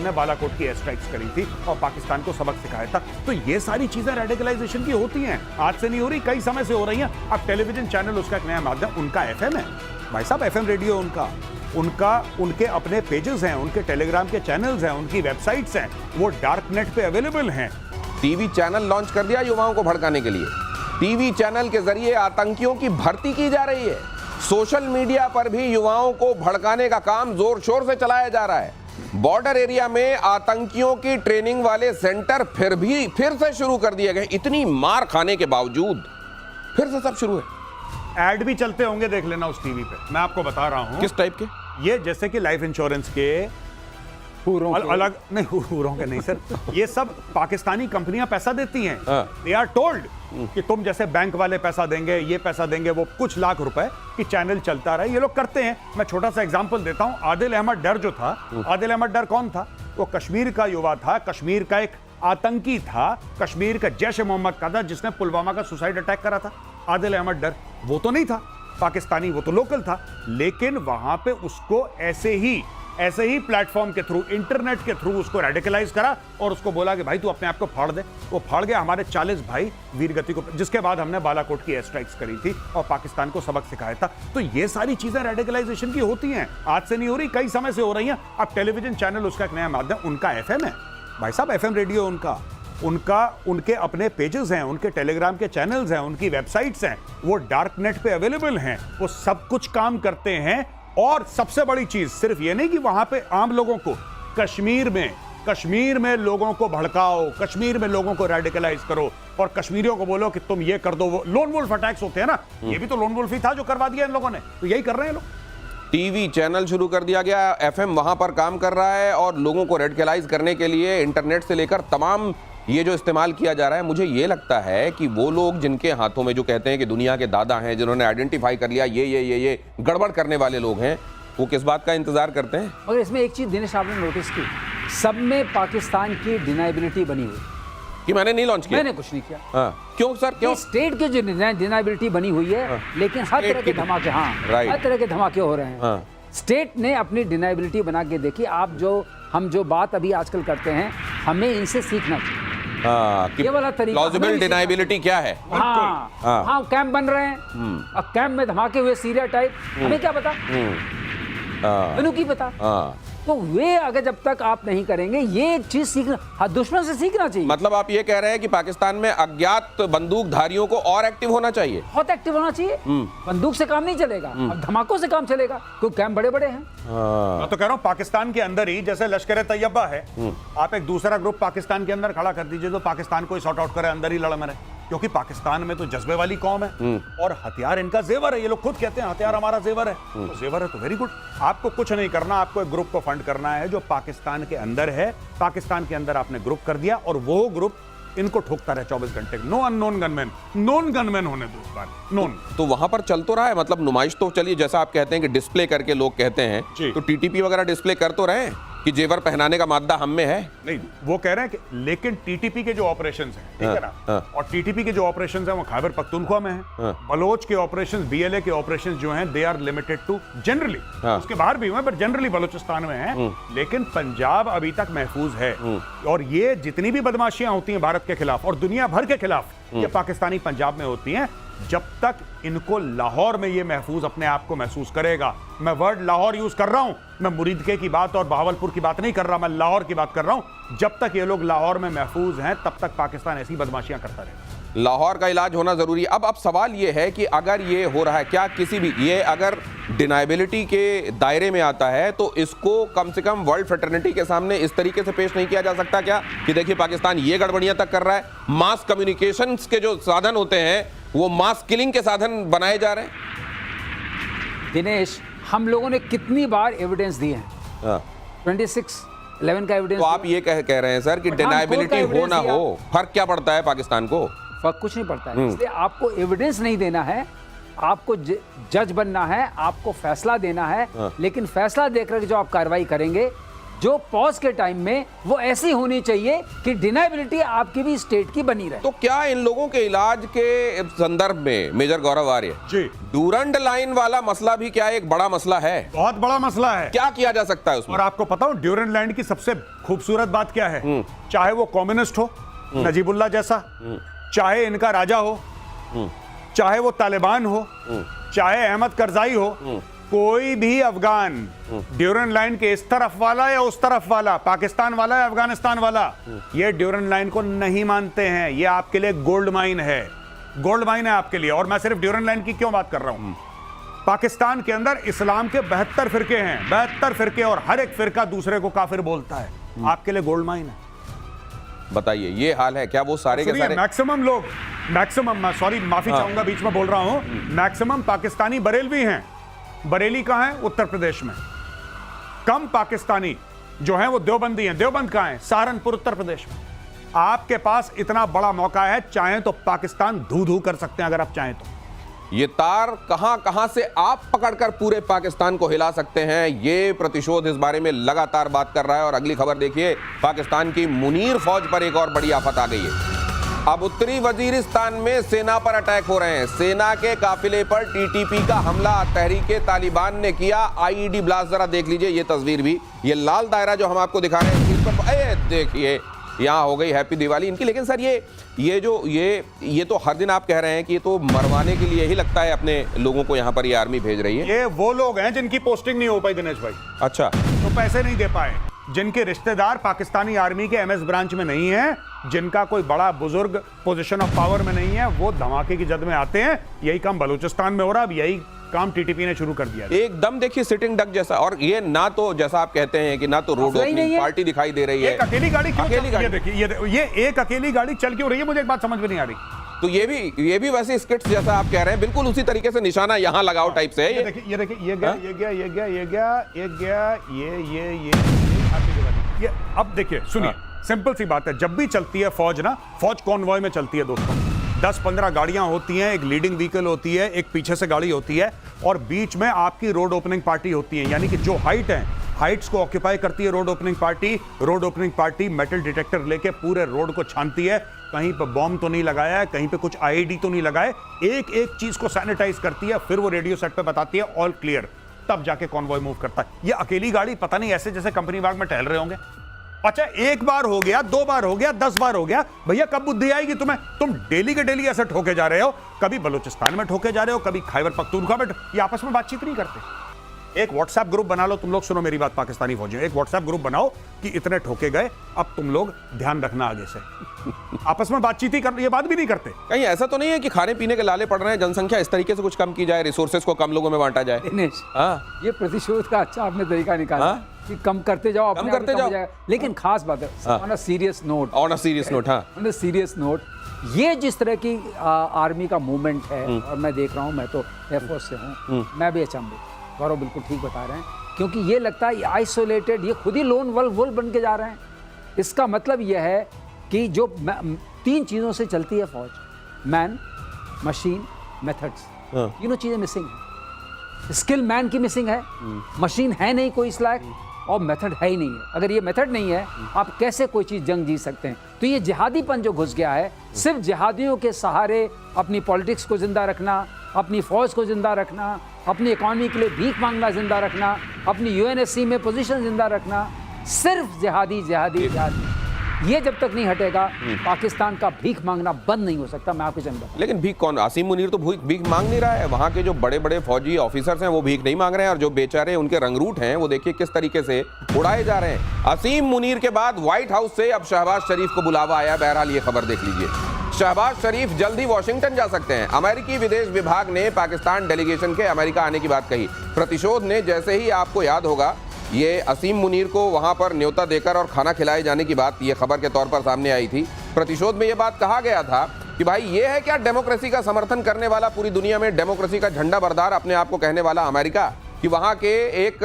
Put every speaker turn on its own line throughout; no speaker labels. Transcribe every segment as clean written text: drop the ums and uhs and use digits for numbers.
ने बालाकोट की air strikes करी थी और पाकिस्तान को सबक सिखाया था। तो ये सारी चीजें रेडिकलाइजेशन की होती हैं, आज से नहीं हो रही, कई समय से हो रही हैं। अब टेलीविजन चैनल उसका एक नया माध्यम, उनका एफएम है भाई साहब, एफएम रेडियो उनके अपने पेजेस हैं, उनके टेलीग्राम के चैनल्स हैं, उनकी वेबसाइट्स हैं, वो डार्क नेट पे अवेलेबल हैं।
टीवी चैनल लॉन्च कर दिया युवाओं को भड़काने के लिए। टीवी चैनल के जरिए आतंकियों की भर्ती की जा रही है। सोशल मीडिया पर भी युवाओं को भड़काने का काम जोर शोर से चलाया जा रहा है। बॉर्डर एरिया में आतंकियों की ट्रेनिंग वाले सेंटर फिर से शुरू कर दिए गए। इतनी मार खाने के बावजूद फिर से सब शुरू है।
एड भी चलते होंगे, देख लेना उस टीवी पे, मैं आपको बता रहा हूं।
किस टाइप के? ये
जैसे कि लाइफ इंश्योरेंस के अलग नहीं, हुरों के नहीं सर, ये सब पाकिस्तानी कंपनियां पैसा देती हैं। दे आर टोल्ड कि तुम जैसे बैंक वाले पैसा देंगे, ये पैसा देंगे, वो कुछ लाख रुपए कि चैनल चलता रहे, ये लोग करते हैं। मैं छोटा सा एग्जांपल देता हूं। आदिल अहमद डर जो था, आदिल अहमद डर कौन था? वो कश्मीर का युवा था, कश्मीर का एक आतंकी था, कश्मीर का जैश ए मोहम्मद का था, जिसने पुलवामा का सुसाइड अटैक करा था। आदिल अहमद डर वो तो नहीं था पाकिस्तानी, वो तो लोकल था, लेकिन वहां पे उसको ऐसे ही प्लेटफॉर्म के थ्रू, इंटरनेट के थ्रू उसको रेडिकलाइज करा और उसको बोला कि भाई तू अपने आप को फाड़ दे। वो फाड़ गया। हमारे 40 भाई वीरगति को, जिसके बाद हमने बालाकोट की एयर स्ट्राइक्स करी थी और पाकिस्तान को सबक सिखाया था। तो ये सारी चीजें रेडिकलाइजेशन की होती हैं, आज से नहीं हो रही, कई समय से हो रही हैं। अब टेलीविजन चैनल उसका एक नया माध्यम, उनका एफएम है भाई साहब, एफएम रेडियो उनके अपने पेजेस हैं, उनके टेलीग्राम के चैनल्स हैं, उनकी वेबसाइट्स हैं, वो डार्क नेट पे अवेलेबल हैं। वो सब कुछ काम करते हैं। और सबसे बड़ी चीज सिर्फ ये नहीं कि वहां पे आम लोगों को, कश्मीर में लोगों को भड़काओ, कश्मीर में लोगों को रेडिकलाइज करो और कश्मीरियों को बोलो कि तुम ये कर दो। वो लोन वुल्फ अटैक्स होते हैं ना, ये भी तो लोन वुल्फ ही था जो करवा दिया इन लोगों ने, तो यही कर रहे हैं लोग।
टीवी चैनल शुरू कर दिया गया, एफएम वहां पर काम कर रहा है और लोगों को रेडिकलाइज करने के लिए इंटरनेट से लेकर तमाम ये जो इस्तेमाल किया जा रहा है। मुझे ये लगता है कि वो लोग जिनके हाथों में, जो कहते हैं कि दुनिया के दादा हैं, जिन्होंने आइडेंटिफाई कर लिया ये गड़बड़ करने वाले लोग हैं, वो किस बात का इंतजार करते हैं?
मगर इसमें एक चीज दिनेश आपने नोटिस की, सब में पाकिस्तान की डिनाइबिलिटी बनी हुई
कि मैंने नहीं लॉन्च किया,
मैंने कुछ नहीं किया।
क्यों सर, क्यों?
स्टेट की जो डिनाइबिलिटी बनी हुई है, लेकिन हर तरह के धमाके, हर तरह के धमाके हो रहे हैं। स्टेट ने अपनी डिनाइबिलिटी बना के देखी। हम जो बात अभी आजकल करते हैं, हमें इनसे सीखना चाहिए। ये वाला तरीका,
प्लॉजिबल डिनाइबिलिटी क्या है?
हाँ, कैंप बन रहे हैं, अब कैंप में धमाके हुए सीरिया टाइप, हमें क्या पता, मैनू की पता। तो वे अगर जब तक आप नहीं करेंगे, ये चीज सीखना, दुश्मन से सीखना चाहिए।
मतलब आप ये कह रहे हैं कि पाकिस्तान में अज्ञात बंदूकधारियों को और एक्टिव होना चाहिए?
बहुत एक्टिव होना चाहिए। बंदूक से काम नहीं चलेगा, अब धमाकों से काम चलेगा, क्योंकि कैंप बड़े बड़े हैं।
मैं तो कह रहा हूँ पाकिस्तान के अंदर ही, जैसे लश्कर ए तैयबा है, आप एक दूसरा ग्रुप पाकिस्तान के अंदर खड़ा कर दीजिए जो पाकिस्तान को सॉर्ट आउट करे, अंदर ही लड़ मरे। क्योंकि पाकिस्तान में तो जज्बे वाली कौम है और हथियार इनका जेवर है। ये लोग खुद कहते हैं हथियार हमारा जेवर है, तो जेवर है तो वेरी गुड। आपको कुछ नहीं करना, आपको एक ग्रुप को फंड करना है जो पाकिस्तान के अंदर है। पाकिस्तान के अंदर आपने ग्रुप कर दिया और वो ग्रुप इनको ठोकता रहे 24 घंटे। No unknown gunman, known gunman होने दो इस बार, नोन।
तो वहां पर चल तो रहा है, मतलब नुमाइश तो चलिए, जैसा आप कहते हैं कि डिस्प्ले करके लोग कहते हैं, तो टीटीपी वगैरह डिस्प्ले कर तो रहे हैं कि जेवर पहनाने का मादा हम में है? नहीं,
वो कह रहे हैं कि लेकिन टीटीपी के जो ऑपरेशंस हैं, ठीक है ना, और टीटीपी के जो ऑपरेशंस हैं वो खैबर पख्तूनख्वा में हैं। बलोच के ऑपरेशंस, बीएलए के ऑपरेशंस जो हैं, they are limited to generally, उसके बाहर भी हुए पर जनरली बलोचिस्तान में हैं। लेकिन पंजाब अभी तक महफूज है। और ये जितनी भी बदमाशियां होती हैं भारत के खिलाफ और दुनिया भर के खिलाफ, ये पाकिस्तानी पंजाब में होती हैं। जब तक इनको लाहौर में ये महफूज अपने आप को महसूस करेगा, मैं वर्ड लाहौर यूज कर रहा हूं, मैं मुरीदके की बात और बहावलपुर की बात नहीं कर रहा, मैं लाहौर की बात कर रहा हूं। जब तक ये लोग लाहौर में महफूज हैं, तब तक पाकिस्तान ऐसी बदमाशियां करता रहेगा।
लाहौर का इलाज होना जरूरी है। अब सवाल ये है कि अगर ये हो रहा है, क्या किसी भी, ये अगर डिनाइबिलिटी के दायरे में आता है, तो इसको कम से कम वर्ल्ड फ्रेटर्निटी के सामने इस तरीके से पेश नहीं किया जा सकता क्या कि देखिए पाकिस्तान ये गड़बड़ियां तक कर रहा है? मास कम्युनिकेशंस के जो साधन होते हैं वो मास किलिंग के साधन बनाए जा रहे हैं।
दिनेश, हम लोगों ने कितनी बार एविडेंस दिए हैं, 26/11 का एविडेंस।
तो आप ये कह रहे हैं सर कि डिनाइबिलिटी हो ना हो, फर्क क्या पड़ता है पाकिस्तान को?
फर्क कुछ नहीं पड़ता है। इसलिए आपको एविडेंस नहीं देना है, आपको जज बनना है, आपको फैसला देना है। लेकिन फैसला देकर जो आप कार्रवाई करेंगे, जो पॉज के टाइम में वो ऐसी होनी चाहिए कि डिनाइबिलिटी आपकी भी स्टेट की बनी रहे।
तो क्या इन लोगों के इलाज के संदर्भ में मेजर गौरव आर्य
जी,
डूरंड लाइन वाला मसला भी क्या एक बड़ा मसला है?
बहुत बड़ा मसला है।
क्या किया जा सकता है उसमें?
और आपको पता हो ड्यूरंड लाइन की सबसे खूबसूरत बात क्या है? चाहे वो कम्युनिस्ट हो, नजीबुल्ला जैसा, चाहे इनका राजा हो, चाहे वो तालिबान हो, चाहे अहमद करजाई हो, कोई भी अफगान ड्यूरंड लाइन के इस तरफ वाला या उस तरफ वाला, पाकिस्तान वाला या अफगानिस्तान वाला, ये ड्यूरंड लाइन को नहीं मानते हैं। ये आपके लिए गोल्ड माइन है, गोल्ड माइन है आपके लिए। और मैं सिर्फ ड्यूरंड लाइन की क्यों बात कर रहा हूं? पाकिस्तान के अंदर इस्लाम के 72 फिरके हैं, 72 फिरके, और हर एक फिरका दूसरे को काफिर बोलता है। आपके लिए गोल्ड माइन है।
बताइए, ये हाल है क्या? वो सारे के सारे
मैक्सिमम लोग, मैक्सिमम, सॉरी माफी चाहूंगा बीच में बोल रहा हूं, मैक्सिमम पाकिस्तानी बरेलवी हैं। बरेली कहां है? उत्तर प्रदेश में। कम पाकिस्तानी जो हैं वो देवबंदी हैं। देवबंद कहां है? सहारनपुर, उत्तर प्रदेश में। आपके पास इतना बड़ा मौका है, चाहें तो पाकिस्तान धू धू कर सकते हैं अगर आप चाहें तो।
ये तार कहां से आप पकड़कर पूरे पाकिस्तान को हिला सकते हैं, ये प्रतिशोध इस बारे में लगातार बात कर रहा है। और अगली खबर देखिए, पाकिस्तान की मुनीर फौज पर एक और बड़ी आफत आ गई है। अब उत्तरी वजीरिस्तान में सेना पर अटैक हो रहे हैं। सेना के काफिले पर टीटीपी का हमला तहरीके तालिबान ने किया। आईईडी ब्लास्ट, जरा देख लीजिए ये तस्वीर भी, ये लाल दायरा जो हम आपको दिखा रहे हैं, इस पर देखिए यहाँ हो गई हैप्पी दिवाली इनकी। लेकिन सर ये तो हर दिन आप कह रहे हैं कि ये तो मरवाने के लिए ही लगता है अपने लोगों को, यहाँ पर ये आर्मी भेज रही है।
ये वो लोग हैं जिनकी पोस्टिंग नहीं हो पाई दिनेश भाई।
अच्छा,
तो पैसे नहीं दे पाए, जिनके रिश्तेदार पाकिस्तानी आर्मी के एमएस ब्रांच में नहीं है, जिनका कोई बड़ा बुजुर्ग पोजीशन ऑफ पावर में नहीं है, वो धमाके की जद में आते हैं। यही काम बलूचिस्तान में हो रहा है। अब यही काम टीटीपी ने शुरू कर दिया।
एकदम देखिए सिटिंग डक जैसा। और ये ना तो जैसा आप कहते हैं कि ना तो रोड ओपनिंग पार्टी दिखाई दे रही है।
एक अकेली गाड़ी क्यों? अकेली गाड़ी देखिए, ये एक अकेली गाड़ी चल क्यों रही है? मुझे एक बात समझ में नहीं आ रही।
तो ये भी वैसे स्किट्स जैसा आप कह रहे हैं, बिल्कुल उसी तरीके से निशाना यहाँ लगाओ टाइप से है।
ये देखिए, ये अब देखिए, सुनिए, सिंपल सी बात है। जब भी चलती है फौज ना, फौज कॉन्वॉय में चलती है दोस्तों। 10-15 गाड़ियां होती हैं, एक लीडिंग व्हीकल होती है, एक पीछे से गाड़ी होती है, और बीच में आपकी रोड ओपनिंग पार्टी होती है। यानी कि जो हाइट है, हाइट्स को ऑक्यूपाई करती है road opening party. Road opening party metal detector लेके पूरे रोड को छानती है, कहीं पे बॉम्ब तो नहीं लगाया है, कहीं पे कुछ आईईडी तो नहीं लगाए, एक एक चीज को सैनिटाइज करती है, फिर वो रेडियो सेट पे बताती है ऑल क्लियर, तब जाके कॉन्वॉय मूव करता है। ये अकेली गाड़ी पता नहीं ऐसे जैसे कंपनी बाग में टहल रहे होंगे। अच्छा, एक बार हो गया, 2 बार हो गया, 10 बार हो गया, भैया कब बुद्धि आएगी तुम्हें? तुम डेली के डेली ऐसे ठोके जा रहे हो, कभी बलूचिस्तान में ठोके जा रहे हो, कभी खैबर पख्तूनख्वा में। ये आपस में बातचीत नहीं करते। एक व्हाट्सएप ग्रुप बना लो, तुम लोग सुनो मेरी बात, पाकिस्तानी फौजियों, एक व्हाट्सएप ग्रुप बनाओ कि इतने ठोके गए, अब तुम लोग ध्यान रखना आगे से। आपस में बातचीत ही कर, ये बात भी नहीं करते।
कहीं ऐसा तो नहीं है कि खाने पीने के लाले पड़ रहे हैं, जनसंख्या इस तरीके से कुछ कम की जाए, रिसोर्सेज को कम लोगों में बांटा जाए?
दिनेश, ये प्रतिशोध का अच्छा आपने तरीका निकाला कि कम करते जाओ,
कम करते जाओ।
लेकिन खास बात है, on a serious note,
on a serious note,
ये जिस तरह की आर्मी का मूवमेंट है, और मैं देख रहा हूँ, मैं तो एयरफोर्स से हूँ, मैं भी अचंभित। गौरव बिल्कुल ठीक बता रहे हैं, क्योंकि ये लगता है आइसोलेटेड, ये खुद ही लोन वुल्फ बन के जा रहे हैं। इसका मतलब यह है कि जो 3 चीज़ों से चलती है फौज, मैन, मशीन, मेथड्स, तीनों चीज़ें मिसिंग हैं। स्किल मैन की मिसिंग है, मशीन है नहीं कोई इस लायक, और मेथड है ही नहीं है। अगर ये मेथड नहीं है, आप कैसे कोई चीज़ जंग जीत सकते हैं? तो ये जिहादीपन जो घुस गया है, सिर्फ जिहादियों के सहारे अपनी पॉलिटिक्स को जिंदा रखना, अपनी फौज को जिंदा रखना, अपनी इकॉनमी के लिए भीख मांगना जिंदा रखना, अपनी यूएनएससी में पोजीशन जिंदा रखना, सिर्फ जिहादी, ये जब तक नहीं हटेगा, पाकिस्तान का भीख मांगना बंद नहीं हो सकता। मैं आपको जानता हूं।
लेकिन भीख कौन? आसिम मुनीर तो भीख मांग नहीं रहा है। वहां के जो बड़े बड़े फौजी ऑफिसर्स हैं वो भीख नहीं मांग रहे हैं, और जो बेचारे उनके रंगरूट हैं वो देखिए किस तरीके से उड़ाए जा रहे हैं। आसिम मुनीर के बाद व्हाइट हाउस से अब शहबाज शरीफ को बुलावा आया। बहरहाल ये खबर देख लीजिए, शहबाज शरीफ जल्दी वॉशिंगटन जा सकते हैं। अमेरिकी विदेश विभाग ने पाकिस्तान डेलीगेशन के अमेरिका आने की बात कही। प्रतिशोध ने, जैसे ही आपको याद होगा, ये असीम मुनीर को वहां पर न्योता देकर और खाना खिलाए जाने की बात ये खबर के तौर पर सामने आई थी। प्रतिशोध में ये बात कहा गया था कि भाई ये है क्या डेमोक्रेसी का समर्थन करने वाला, पूरी दुनिया में डेमोक्रेसी का झंडा बरदार अपने आप को कहने वाला अमेरिका, कि वहां के एक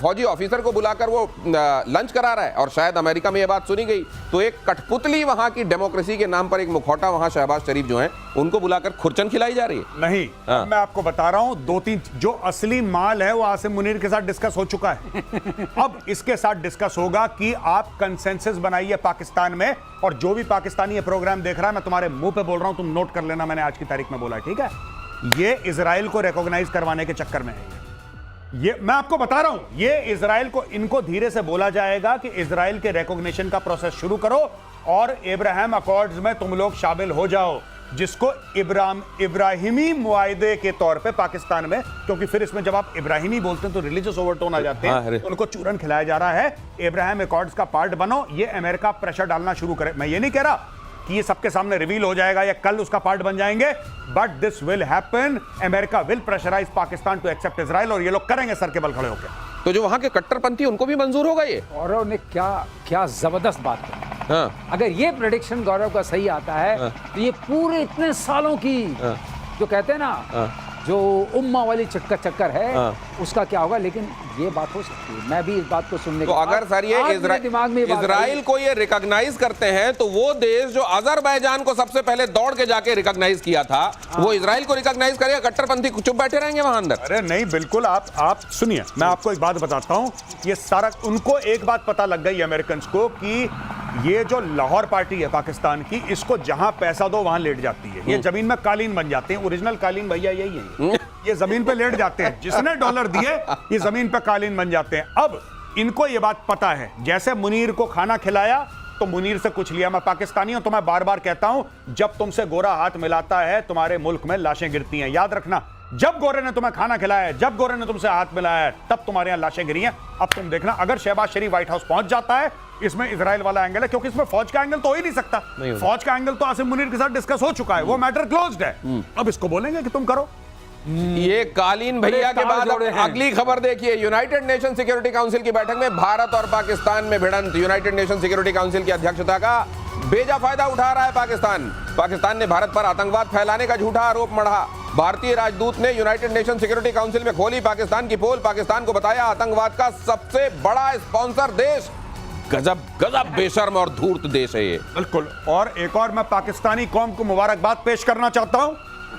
फौजी ऑफिसर को बुलाकर वो लंच करा रहा है, और शायद अमेरिका में ये बात सुनी गई तो एक कठपुतली वहां की डेमोक्रेसी के नाम पर, एक मुखौटा वहां शहबाज शरीफ जो है उनको बुलाकर खुरचन खिलाई जा रही है।
नहीं, मैं आपको बता रहा हूं, 2-3 जो असली माल है वो आसिम मुनीर के साथ डिस्कस हो चुका है। अब इसके साथ डिस्कस होगा कि आप कंसेंसस बनाइए पाकिस्तान में, और जो भी पाकिस्तानी ये प्रोग्राम देख रहा है, मैं तुम्हारे मुंह पे बोल रहा हूं, तुम नोट कर लेना, मैंने आज की तारीख में बोला है, ठीक है? ये इजराइल को रिकॉग्नाइज करवाने के चक्कर में है। ये मैं आपको बता रहा हूं, ये इजराइल को, इनको धीरे से बोला जाएगा कि इजराइल के रिकॉग्निशन का प्रोसेस शुरू करो और इब्राहिम अकॉर्ड्स में तुम लोग शामिल हो जाओ, जिसको इब्राहिमी मुआहदे के तौर पे पाकिस्तान में, क्योंकि फिर इसमें जब आप इब्राहिमी बोलते हैं तो रिलीजियस ओवरटोन आ जाते हैं, तो उनको चूरन खिलाया जा रहा है। इब्राहिम अकॉर्ड्स का पार्ट बनो, ये अमेरिका प्रेशर डालना शुरू करे। मैं ये नहीं कह रहा कि ये सबके सामने रिवील हो जाएगा या कल उसका पार्ट बन जाएंगे, but this will happen. America will pressurise Pakistan to accept Israel, और ये लोग करेंगे सर के बल खड़े होकर।
तो जो वहां के कट्टरपंथी उनको भी मंजूर होगा ये?
गौरव ने क्या जबरदस्त बात की। अगर ये प्रेडिक्शन गौरव का सही आता है तो ये पूरे इतने सालों की जो कहते हैं ना जो उम्मा वाली चक्कर है उसका क्या होगा, लेकिन ये बात हो सकती है। मैं भी इस बात को सुनने
तो अगर सर ये
दिमाग में
इजराइल को ये रिकॉग्नाइज करते हैं तो वो देश जो अजरबैजान को सबसे पहले दौड़ के जाके रिकॉग्नाइज किया था, वो इजराइल को रिकॉग्नाइज करेगा, कट्टरपंथी चुप बैठे रहेंगे वहां अंदर?
अरे नहीं, बिल्कुल। आप सुनिए, मैं आपको एक बात बताता हूं, ये सारा उनको एक बात पता लग गई अमेरिकन को कि ये जो लाहौर पार्टी है पाकिस्तान की, इसको जहां पैसा दो वहां लेट जाती है। ये जमीन में कालीन बन जाते हैं, ओरिजिनल कालीन भैया यही है, ये जमीन पे लेट जाते हैं, जिसने डॉलर दिए ये जमीन पे कालीन बन जाते हैं। अब इनको ये बात पता है, जैसे मुनीर को खाना खिलाया तो मुनीर से कुछ लिया। मैं पाकिस्तानी हूं तो मैं बार बार कहता हूं, जब तुमसे गोरा हाथ मिलाता है तुम्हारे मुल्क में लाशें गिरती हैं, याद रखना। जब गोरे ने तुम्हें खाना खिलाया है, जब गोरे ने तुमसे हाथ मिलाया है, तब तुम्हारे यहां लाशें गिरी हैं। अब तुम देखना, अगर शहबाज शरीफ व्हाइट हाउस पहुंच जाता है, इसमें इजराइल वाला एंगल है, क्योंकि इसमें फौज का एंगल तो हो ही नहीं सकता। फौज का एंगल तो आसिम मुनीर के साथ डिस्कस हो चुका है, वो मैटर क्लोज्ड है। अब इसको बोलेंगे कि तुम करो।
ये कालीन भैया के बाद अगली खबर देखिए। यूनाइटेड नेशन सिक्योरिटी काउंसिल की बैठक में भारत और पाकिस्तान में भिड़ंत। यूनाइटेड नेशन सिक्योरिटी काउंसिल की अध्यक्षता का बेजा फायदा उठा रहा है पाकिस्तान ने भारत पर आतंकवाद फैलाने का झूठा आरोप मढ़ा। भारतीय राजदूत ने यूनाइटेड नेशन सिक्योरिटी काउंसिल में खोली पाकिस्तान की पोल, पाकिस्तान को बताया आतंकवाद का सबसे बड़ा स्पॉन्सर देश। गजब बेशर्म और धूर्त देश है ये।
बिल्कुल। और एक और मैं पाकिस्तानी कौम को मुबारकबाद पेश करना चाहता हूं।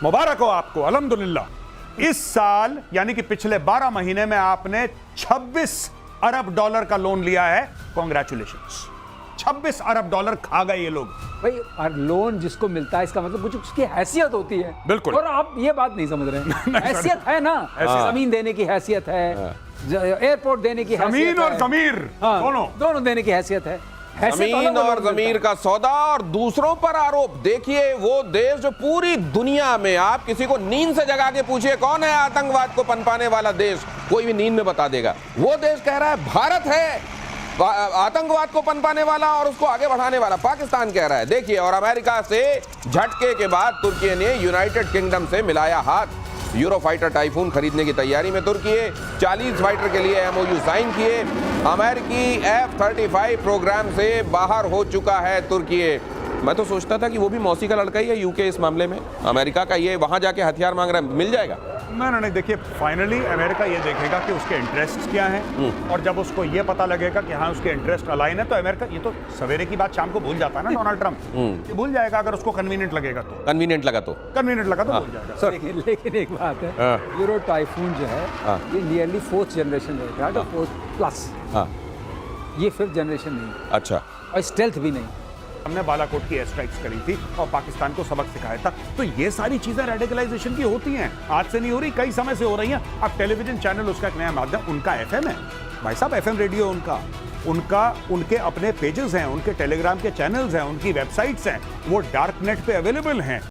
मुबारक हो आपको, अल्हम्दुलिल्लाह। इस साल यानी कि पिछले 12 महीने में आपने 26 अरब डॉलर का लोन लिया है। कॉन्ग्रेचुलेशंस। 26 अरब डॉलर खा गए ये लोग।
भाई लोन जिसको मिलता है इसका मतलब कुछ उसकी हैसियत होती है।
बिल्कुल।
और आप ये बात नहीं समझ रहे हैं। हैसियत है ना, जमीन देने की हैसियत है, एयरपोर्ट देने की हैसियत है,
जमीन और जमीर
दोनों देने की हैसियत है।
जमीन और जमीर का सौदा और दूसरों पर आरोप। देखिए वो देश जो पूरी दुनिया में, आप किसी को नींद से जगा के पूछिए कौन है आतंकवाद को पनपाने वाला देश, कोई भी नींद में बता देगा। वो देश कह रहा है भारत है आतंकवाद को पनपाने वाला और उसको आगे बढ़ाने वाला, पाकिस्तान कह रहा है। देखिए, और अमेरिका से झटके के बाद तुर्की ने यूनाइटेड किंगडम से मिलाया हाथ। यूरो फाइटर टाइफून खरीदने की तैयारी में तुर्की 40 फाइटर के लिए MOU साइन किए। अमेरिकी F-35 प्रोग्राम से बाहर हो चुका है तुर्की। मैं तो सोचता था कि वो भी मौसी का लड़का ही है यूके इस मामले में। अमेरिका का ये वहां जाके हथियार मांग रहा है, मिल जाएगा?
नहीं, देखिए फाइनली अमेरिका ये देखेगा कि उसके इंटरेस्ट क्या हैं, और जब उसको ये पता लगेगा कि हाँ उसके इंटरेस्ट अलाइन है, तो अमेरिका, ये तो सवेरे की बात शाम को भूल जाता है ना डोनाल्ड ट्रंप, ये भूल जाएगा अगर उसको कन्वीनियंट लगेगा तो।
कन्वीनियंट लगा तो भूल जाएगा सर।
लेकिन एक बात है, यूरो टाइफून जो है ये नियरली 4th जनरेशन है, 4th प्लस। ये 5th जनरेशन नहीं।
अच्छा।
और स्टेल्थ भी नहीं।
हमने बालाकोट की एयर स्ट्राइक्स करी थी और पाकिस्तान को सबक सिखाया था। तो ये सारी चीजें रेडिकलाइजेशन की होती हैं, आज से नहीं हो रही, कई समय से हो रही हैं। अब टेलीविजन चैनल उसका एक नया माध्यम, उनका FM है भाई साहब, FM रेडियो उनके अपने पेजेस हैं, उनके टेलीग्राम के चैनल्स हैं, उनकी वेबसाइट्स हैं, वो डार्क नेट पे अवेलेबल हैं।